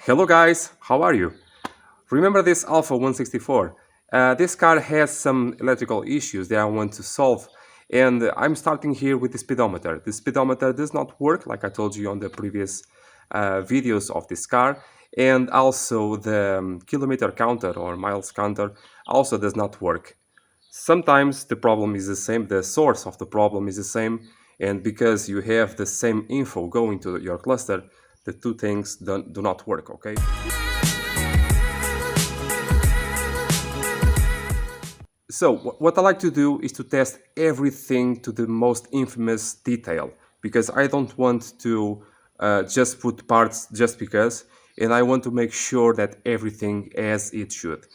Hello guys, how are you? Remember this Alfa 164? This car has some electrical issues that I want to solve, and I'm starting here with the speedometer. The speedometer does not work like I told you on the previous videos of this car, and also the kilometer counter or miles counter also does not work. Sometimes the problem is the same, the source of the problem is the same, and because you have the same info going to your cluster, the two things do not work, okay? So what I like to do is to test everything to the most infamous detail, because I don't want to just put parts just because, and I want to make sure that everything as it should.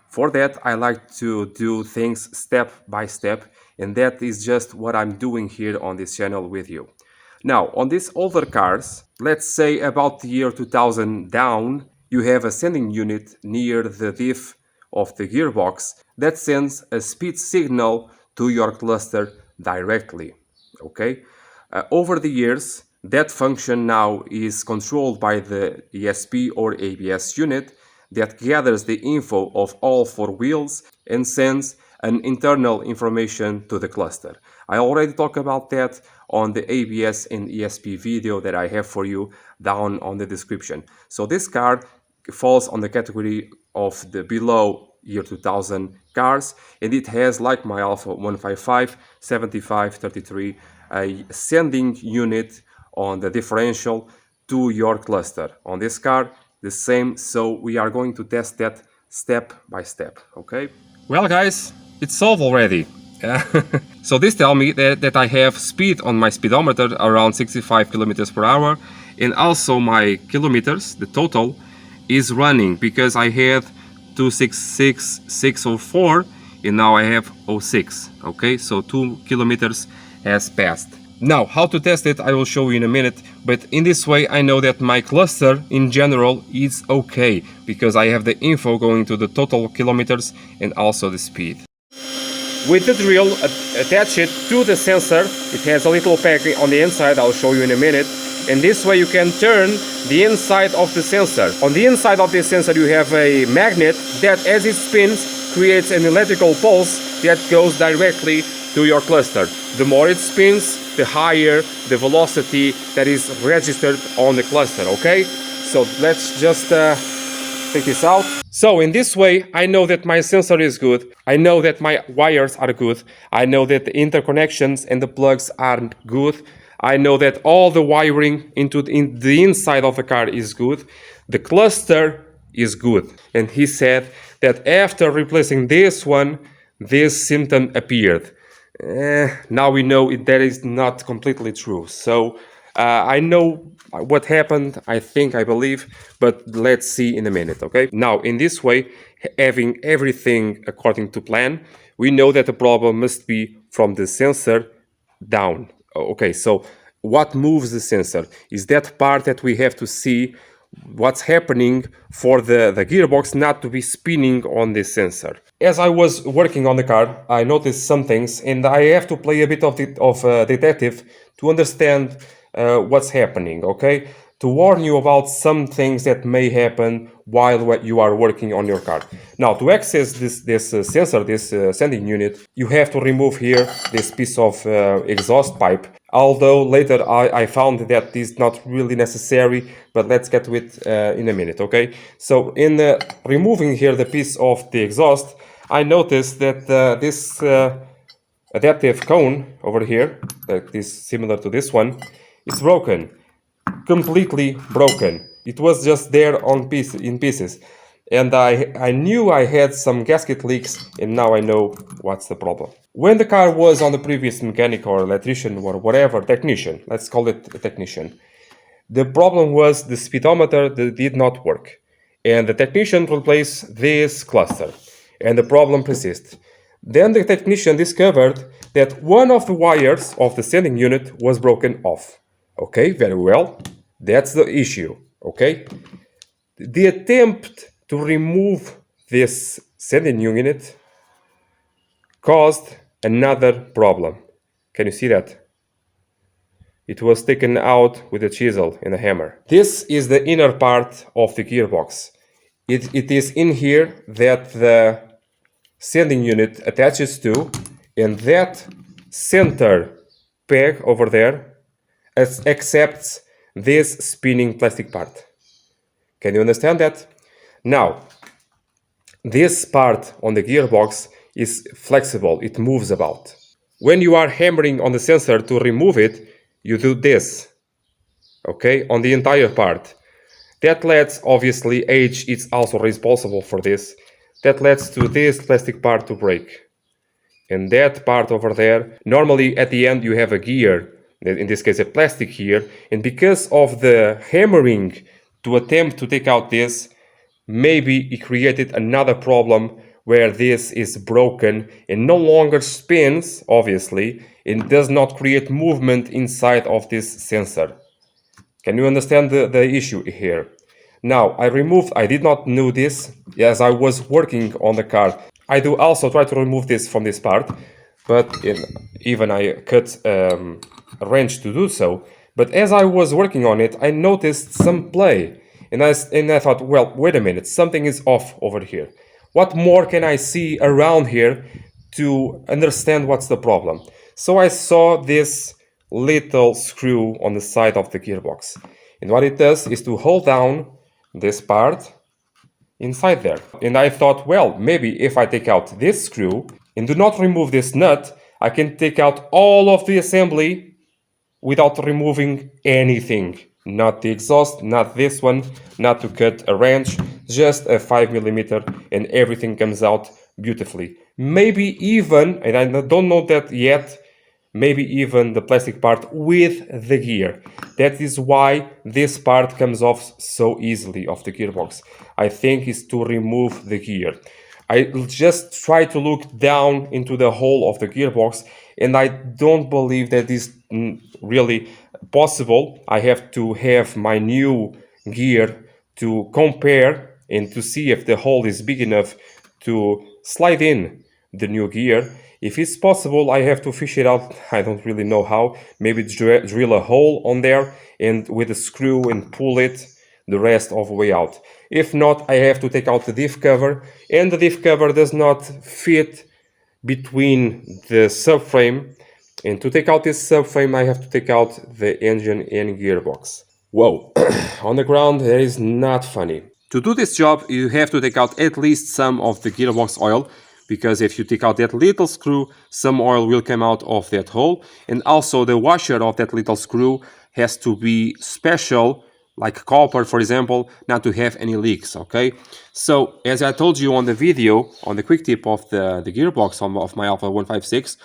For that, I like to do things step by step, and that is just what I'm doing here on this channel with you. Now, on these older cars, let's say about the year 2000 down, you have a sending unit near the diff of the gearbox that sends a speed signal to your cluster directly. Okay? Over the years, that function now is controlled by the ESP or ABS unit that gathers the info of all four wheels and sends an internal information to the cluster. I already talked about that on the ABS and ESP video that I have for you down on the description. So this car falls on the category of the below year 2000 cars, and it has, like my Alfa 155, 75, 33, a sending unit on the differential to your cluster. On this car, the same, so we are going to test that step by step, okay? Well guys, it's solved already. So this tells me that I have speed on my speedometer around 65 kilometers per hour, and also my kilometers, the total, is running because I had 266,604 and now I have 06. Okay, so 2 kilometers has passed. Now, how to test it, I will show you in a minute, but in this way I know that my cluster in general is okay because I have the info going to the total kilometers and also the speed. With the drill, attach it to the sensor. It has a little pack on the inside, I'll show you in a minute. And this way you can turn the inside of the sensor. On the inside of this sensor you have a magnet that, as it spins, creates an electrical pulse that goes directly to your cluster. The more it spins, the higher the velocity that is registered on the cluster, okay? So let's just take this out. So in this way, I know that my sensor is good. I know that my wires are good. I know that the interconnections and the plugs are good. I know that all the wiring into the inside of the car is good. The cluster is good. And he said that after replacing this one, this symptom appeared. Now we know that is not completely true. So I know what happened, I believe, but let's see in a minute, okay? Now, in this way, having everything according to plan, we know that the problem must be from the sensor down. Okay, so what moves the sensor? Is that part that we have to see what's happening for the gearbox not to be spinning on this sensor. As I was working on the car, I noticed some things, and I have to play a bit of detective to understand what's happening, okay? To warn you about some things that may happen while you are working on your car. Now, to access this sensor, this sending unit, you have to remove here this piece of exhaust pipe. Although later I found that this is not really necessary, but let's get to it in a minute, okay? So in removing here the piece of the exhaust, I noticed that this adaptive cone over here, that is similar to this one, is broken. Completely broken. It was just there in pieces, and I knew I had some gasket leaks, and now I know what's the problem. When the car was on the previous mechanic or electrician or whatever technician, let's call it a technician, the problem was the speedometer that did not work, and the technician replaced this cluster, and the problem persists. Then the technician discovered that one of the wires of the sending unit was broken off. Okay, very well. That's the issue, okay? The attempt to remove this sending unit caused another problem. Can you see that? It was taken out with a chisel and a hammer. This is the inner part of the gearbox. It is in here that the sending unit attaches to, and that center peg over there accepts this spinning plastic part. Can you understand that? Now, this part on the gearbox is flexible, it moves about. When you are hammering on the sensor to remove it, you do this, okay, on the entire part. That lets, obviously, age is also responsible for this. That leads to this plastic part to break. And that part over there, normally at the end you have a gear, in this case a plastic gear, and because of the hammering to attempt to take out this, maybe it created another problem where this is broken and no longer spins, obviously, and does not create movement inside of this sensor. Can you understand the issue here? Now, I did not know this as I was working on the car. I do also try to remove this from this part, but even I cut a wrench to do so. But as I was working on it, I noticed some play. And I thought, well, wait a minute, something is off over here. What more can I see around here to understand what's the problem? So I saw this little screw on the side of the gearbox. And what it does is to hold down this part inside there. And I thought, well, maybe if I take out this screw and do not remove this nut, I can take out all of the assembly without removing anything. Not the exhaust, not this one, not to cut a wrench, just a 5mm, and everything comes out beautifully. Maybe even, and I don't know that yet, maybe even the plastic part with the gear. That is why this part comes off so easily of the gearbox. I think is to remove the gear. I just try to look down into the hole of the gearbox, and I don't believe that is really possible. I have to have my new gear to compare and to see if the hole is big enough to slide in the new gear. If it's possible, I have to fish it out. I don't really know how. Maybe drill a hole on there and with a screw and pull it the rest of the way out. If not, I have to take out the diff cover, and the diff cover does not fit between the subframe. And to take out this subframe, I have to take out the engine and gearbox. Whoa, on the ground, that is not funny. To do this job, you have to take out at least some of the gearbox oil, because if you take out that little screw, some oil will come out of that hole. And also the washer of that little screw has to be special, like copper, for example, not to have any leaks, okay? So, as I told you on the video, on the quick tip of the gearbox of my Alfa 156,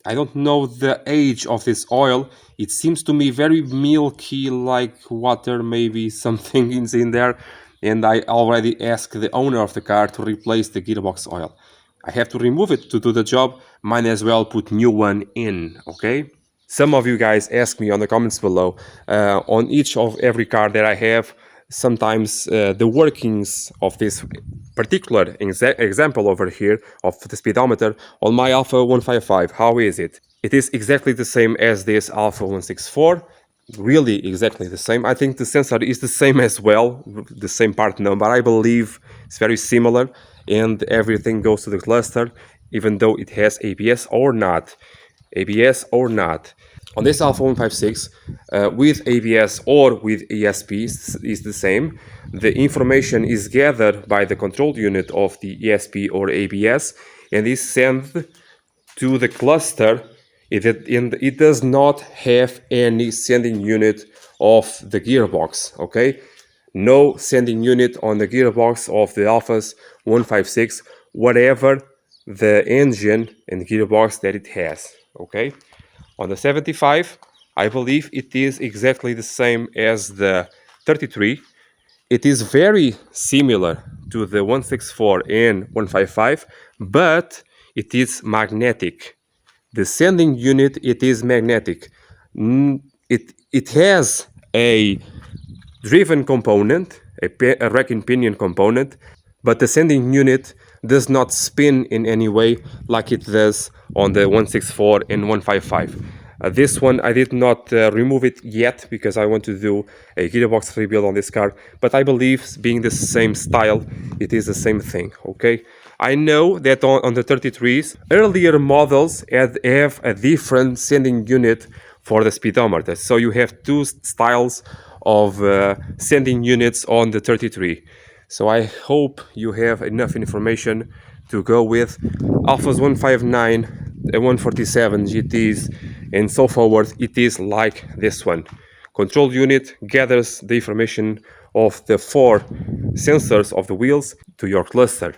I don't know the age of this oil. It seems to me very milky, like water, maybe something is in there. And I already asked the owner of the car to replace the gearbox oil. I have to remove it to do the job. Might as well put new one in, okay? Some of you guys ask me on the comments below, on each of every car that I have, sometimes the workings of this particular example over here of the speedometer on my Alfa 155, how is it? It is exactly the same as this Alfa 164. Really exactly the same. I think the sensor is the same as well, the same part number. I believe it's very similar, and everything goes to the cluster, even though it has ABS or not. ABS or not. On this Alfa 156, with ABS or with ESP is the same. The information is gathered by the control unit of the ESP or ABS and is sent to the cluster. It does not have any sending unit of the gearbox, okay? No sending unit on the gearbox of the Alfa's 156, whatever the engine and gearbox that it has, okay? On the 75, I believe it is exactly the same as the 33. It is very similar to the 164 and 155, but it is magnetic. The sending unit, it is magnetic. It has a driven component, a rack and pinion component, but the sending unit does not spin in any way like it does on the 164 and 155. This one I did not remove it yet because I want to do a gearbox rebuild on this car, but I believe being the same style, it is the same thing, okay? I know that on the 33s, earlier models have a different sending unit for the speedometer. So you have two styles of sending units on the 33. So I hope you have enough information to go with. Alphas 159, 147 GTs, and so forth. It is like this one. Control unit gathers the information of the 4 sensors of the wheels to your cluster.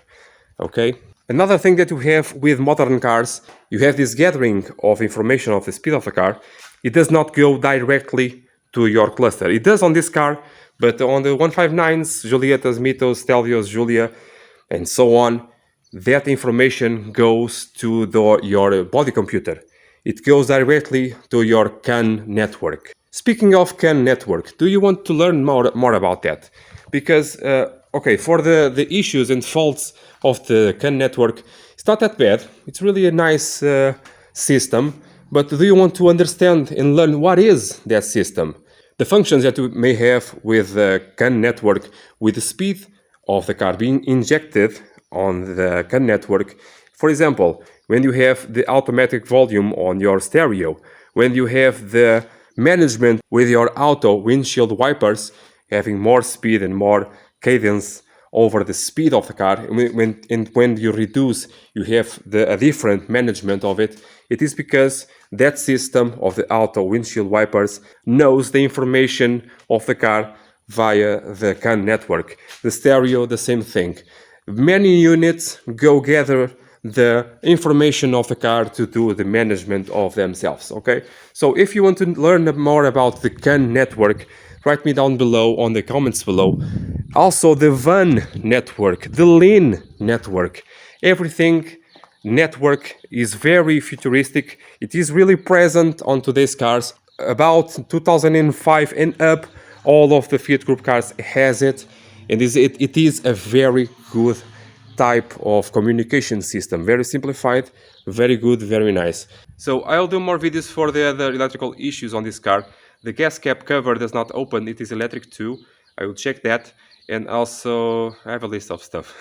Okay. Another thing that you have with modern cars, you have this gathering of information of the speed of the car. It does not go directly to your cluster. It does on this car, but on the 159s, Giuliettas, MiTos, Stelvios, Giulia, and so on, that information goes to your body computer. It goes directly to your CAN network. Speaking of CAN network, do you want to learn more about that? Because, okay, for the issues and faults of the CAN network, it's not that bad. It's really a nice system. But do you want to understand and learn what is that system? The functions that you may have with the CAN network, with the speed of the car being injected on the CAN network. For example, when you have the automatic volume on your stereo, when you have the management with your auto windshield wipers having more speed and more cadence over the speed of the car, when you reduce, you have a different management of it. It is because that system of the auto windshield wipers knows the information of the car via the CAN network. The stereo, the same thing. Many units go gather the information of the car to do the management of themselves, okay? So if you want to learn more about the CAN network, write me down below on the comments below. Also the VAN network, the LIN network, everything network is very futuristic. It is really present on today's cars. About 2005 and up, all of the Fiat Group cars has it. And it is a very good type of communication system. Very simplified, very good, very nice. So I'll do more videos for the other electrical issues on this car. The gas cap cover does not open, it is electric too. I will check that. And also I have a list of stuff.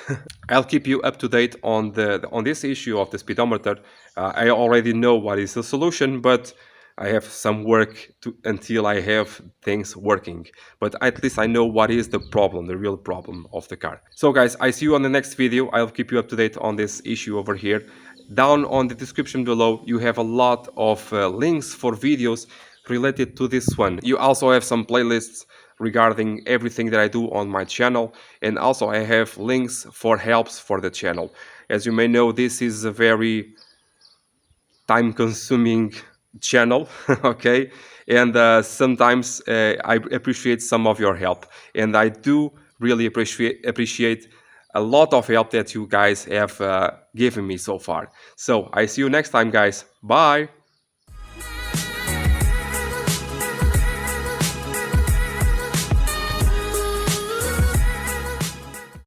I'll keep you up to date on this issue of the speedometer. I already know what is the solution, but I have some work until I have things working. But at least I know what is the problem, the real problem of the car. So guys, I see you on the next video. I'll keep you up to date on this issue over here. Down on the description below, you have a lot of links for videos related to this one. You also have some playlists regarding everything that I do on my channel, and also I have links for helps for the channel. As you may know, this is a very time-consuming channel, okay, and sometimes I appreciate some of your help, and I do really appreciate a lot of help that you guys have given me so far. So I see you next time, guys. Bye.